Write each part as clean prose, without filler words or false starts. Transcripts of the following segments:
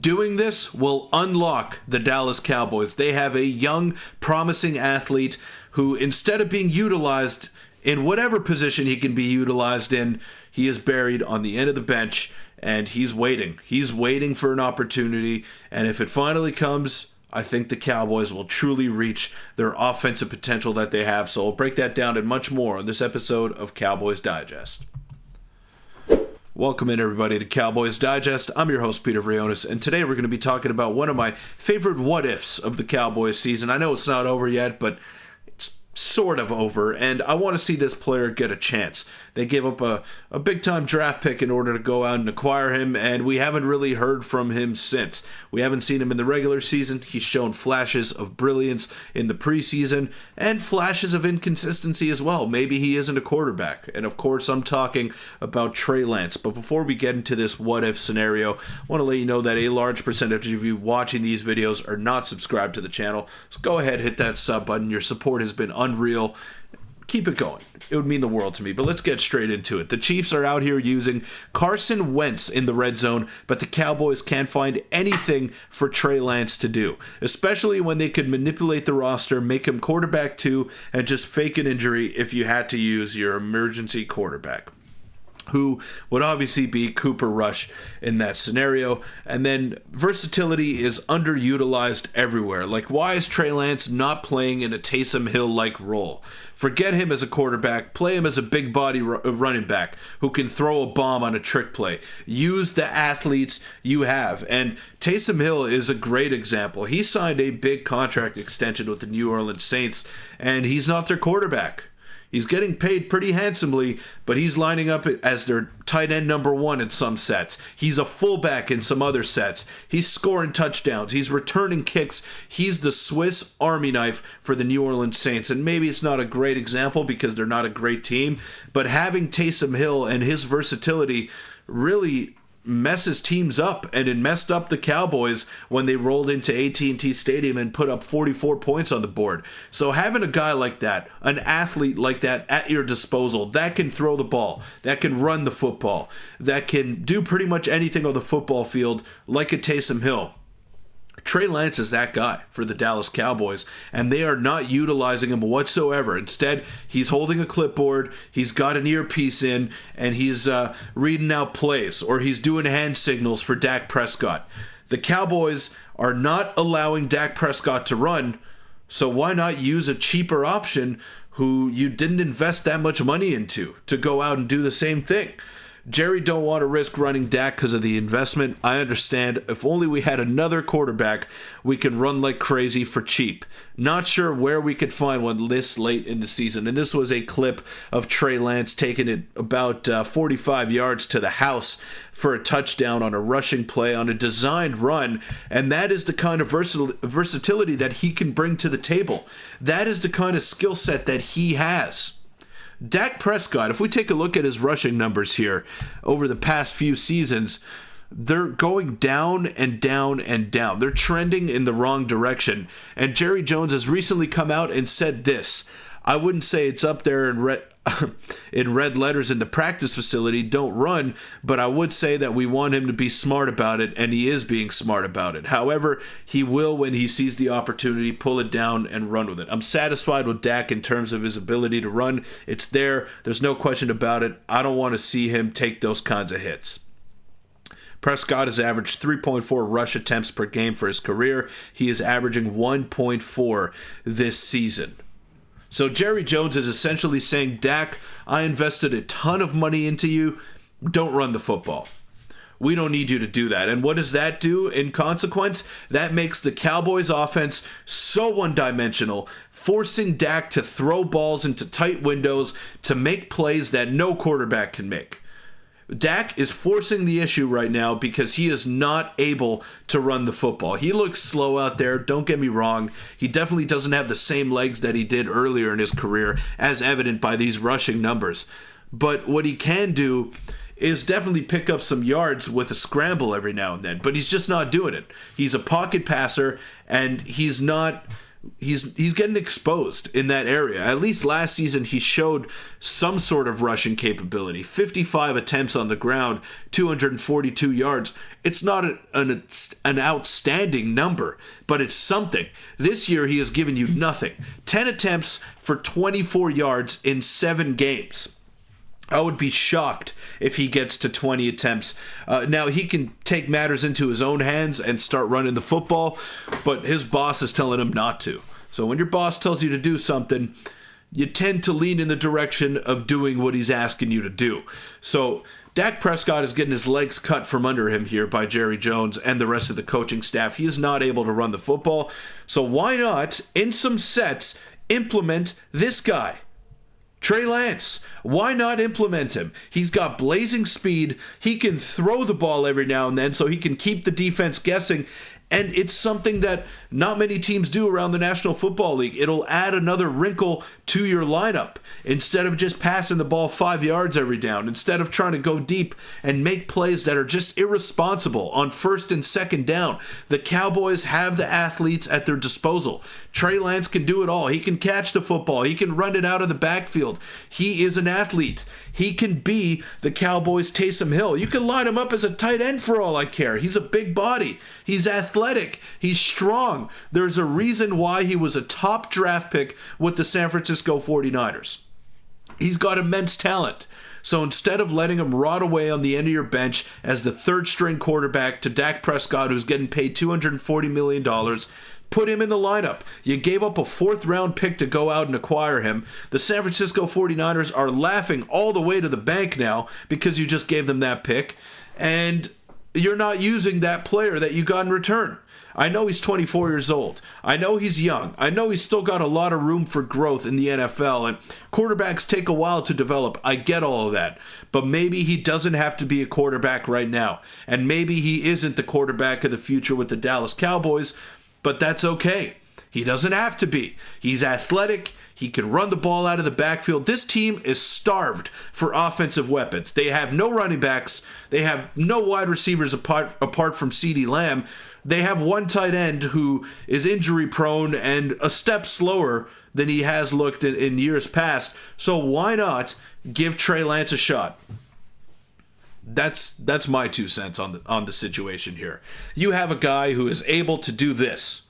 Doing this will unlock the Dallas Cowboys. They have a young, promising athlete who, instead of being utilized in whatever position he can be utilized in, he is buried on the end of the bench, and he's waiting. He's waiting for an opportunity, and if it finally comes, I think the Cowboys will truly reach their offensive potential that they have. So we'll break that down and much more on this episode of Cowboys Digest. Welcome in, everybody, to Cowboys Digest. I'm your host, Peter Vryonis, and today we're going to be talking about one of my favorite what-ifs of the Cowboys season. I know it's not over yet, but it's sort of over, and I want to see this player get a chance. They gave up a big-time draft pick in order to go out and acquire him, and we haven't really heard from him since. We haven't seen him in the regular season. He's shown flashes of brilliance in the preseason, and flashes of inconsistency as well. Maybe he isn't a quarterback, and of course I'm talking about Trey Lance. But before we get into this what-if scenario, I want to let you know that a large percentage of you watching these videos are not subscribed to the channel, so go ahead, hit that sub button. Your support has been unreal. Keep it going. It would mean the world to me, but let's get straight into it. The Chiefs are out here using Carson Wentz in the red zone, but the Cowboys can't find anything for Trey Lance to do, especially when they could manipulate the roster, make him quarterback 2, and just fake an injury if you had to use your emergency quarterback, who would obviously be Cooper Rush in that scenario. And then versatility is underutilized everywhere. Like, why is Trey Lance not playing in a Taysom Hill-like role? Forget him as a quarterback. Play him as a big body running back who can throw a bomb on a trick play. Use the athletes you have. And Taysom Hill is a great example. He signed a big contract extension with the New Orleans Saints, and he's not their quarterback. He's getting paid pretty handsomely, but he's lining up as their tight end number 1 in some sets. He's a fullback in some other sets. He's scoring touchdowns. He's returning kicks. He's the Swiss Army knife for the New Orleans Saints. And maybe it's not a great example because they're not a great team, but having Taysom Hill and his versatility really messes teams up, and it messed up the Cowboys when they rolled into AT&T Stadium and put up 44 points on the board. So having a guy like that, an athlete like that at your disposal, that can throw the ball, that can run the football, that can do pretty much anything on the football field like a Taysom Hill. Trey Lance is that guy for the Dallas Cowboys, and they are not utilizing him whatsoever. Instead, he's holding a clipboard, he's got an earpiece in, and he's reading out plays, or he's doing hand signals for Dak Prescott. The Cowboys are not allowing Dak Prescott to run, so why not use a cheaper option who you didn't invest that much money into to go out and do the same thing? Jerry don't want to risk running Dak because of the investment. I understand. If only we had another quarterback we can run like crazy for cheap. Not sure where we could find one this late in the season. And this was a clip of Trey Lance taking it about 45 yards to the house for a touchdown on a rushing play on a designed run. And that is the kind of versatility that he can bring to the table. That is the kind of skill set that he has. Dak Prescott, if we take a look at his rushing numbers here over the past few seasons, they're going down and down and down. They're trending in the wrong direction. And Jerry Jones has recently come out and said this. I wouldn't say it's up there in red letters in the practice facility, don't run, but I would say that we want him to be smart about it, and he is being smart about it. However, he will, when he sees the opportunity, pull it down and run with it. I'm satisfied with Dak in terms of his ability to run. It's there. There's no question about it. I don't want to see him take those kinds of hits. Prescott has averaged 3.4 rush attempts per game for his career. He is averaging 1.4 this season. So Jerry Jones is essentially saying, Dak, I invested a ton of money into you. Don't run the football. We don't need you to do that. And what does that do in consequence? That makes the Cowboys offense so one-dimensional, forcing Dak to throw balls into tight windows to make plays that no quarterback can make. Dak is forcing the issue right now because he is not able to run the football. He looks slow out there, don't get me wrong. He definitely doesn't have the same legs that he did earlier in his career, as evident by these rushing numbers. But what he can do is definitely pick up some yards with a scramble every now and then, but he's just not doing it. He's a pocket passer, and he's getting exposed in that area. At least last season, he showed some sort of rushing capability. 55 attempts on the ground, 242 yards. It's not an an outstanding number, but it's something. This year he has given you nothing. 10 attempts for 24 yards in 7 games. I would be shocked if he gets to 20 attempts. Now, he can take matters into his own hands and start running the football, but his boss is telling him not to. So when your boss tells you to do something, you tend to lean in the direction of doing what he's asking you to do. So Dak Prescott is getting his legs cut from under him here by Jerry Jones and the rest of the coaching staff. He is not able to run the football. So why not, in some sets, implement this guy? Trey Lance, why not implement him? He's got blazing speed. He can throw the ball every now and then so he can keep the defense guessing. And it's something that not many teams do around the National Football League. It'll add another wrinkle to your lineup. Instead of just passing the ball 5 yards every down, instead of trying to go deep and make plays that are just irresponsible on first and second down, the Cowboys have the athletes at their disposal. Trey Lance can do it all. He can catch the football. He can run it out of the backfield. He is an athlete. He can be the Cowboys' Taysom Hill. You can line him up as a tight end for all I care. He's a big body. He's athletic. He's strong. There's a reason why he was a top draft pick with the San Francisco 49ers. He's got immense talent. So instead of letting him rot away on the end of your bench as the third string quarterback to Dak Prescott, who's getting paid $240 million, put him in the lineup. You gave up a 4th round pick to go out and acquire him. The San Francisco 49ers are laughing all the way to the bank now because you just gave them that pick, and you're not using that player that you got in return. I know he's 24 years old. I know he's young. I know he's still got a lot of room for growth in the NFL, and quarterbacks take a while to develop. I get all of that. But maybe he doesn't have to be a quarterback right now. And maybe he isn't the quarterback of the future with the Dallas Cowboys, but that's okay. He doesn't have to be. He's athletic. He can run the ball out of the backfield. This team is starved for offensive weapons. They have no running backs. They have no wide receivers apart from CeeDee Lamb. They have one tight end who is injury prone and a step slower than he has looked in years past. So why not give Trey Lance a shot? That's my 2 cents on the situation here. You have a guy who is able to do this.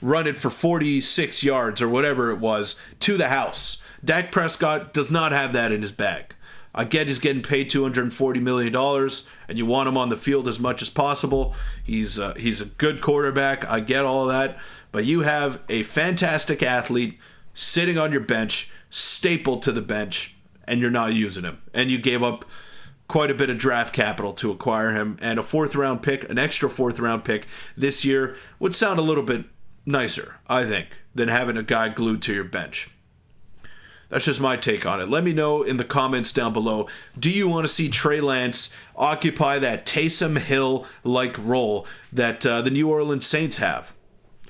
Run it for 46 yards or whatever it was to the house. Dak Prescott does not have that in his bag. I get he's getting paid $240 million, and you want him on the field as much as possible. He's a good quarterback. I get all that. But you have a fantastic athlete sitting on your bench, stapled to the bench, and you're not using him. And you gave up quite a bit of draft capital to acquire him, and a 4th round pick, an extra 4th round pick this year would sound a little bit nicer, I think, than having a guy glued to your bench. That's just my take on it. Let me know in the comments down below. Do you want to see Trey Lance occupy that Taysom Hill-like role that the New Orleans Saints have?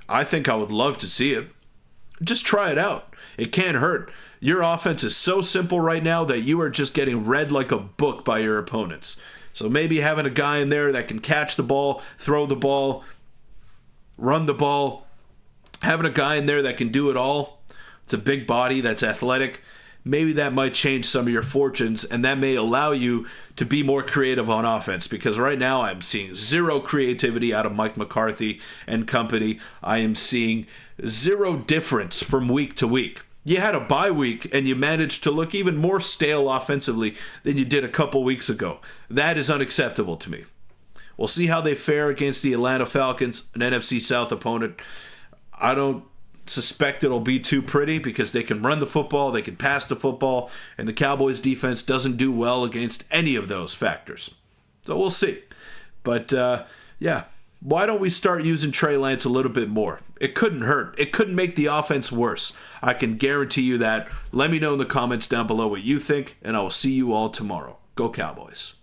I think I would love to see it. Just try it out. It can't hurt. Your offense is so simple right now that you are just getting read like a book by your opponents. So maybe having a guy in there that can catch the ball, throw the ball, run the ball, having a guy in there that can do it all. It's a big body that's athletic. Maybe that might change some of your fortunes, and that may allow you to be more creative on offense, because right now I'm seeing zero creativity out of Mike McCarthy and company. I am seeing zero difference from week to week. You had a bye week, and you managed to look even more stale offensively than you did a couple weeks ago. That is unacceptable to me. We'll see how they fare against the Atlanta Falcons, an NFC South opponent. I don't suspect it'll be too pretty because they can run the football, they can pass the football, and the Cowboys defense doesn't do well against any of those factors. So we'll see. But yeah, why don't we start using Trey Lance a little bit more? It couldn't hurt. It couldn't make the offense worse. I can guarantee you that. Let me know in the comments down below what you think, and I will see you all tomorrow. Go Cowboys.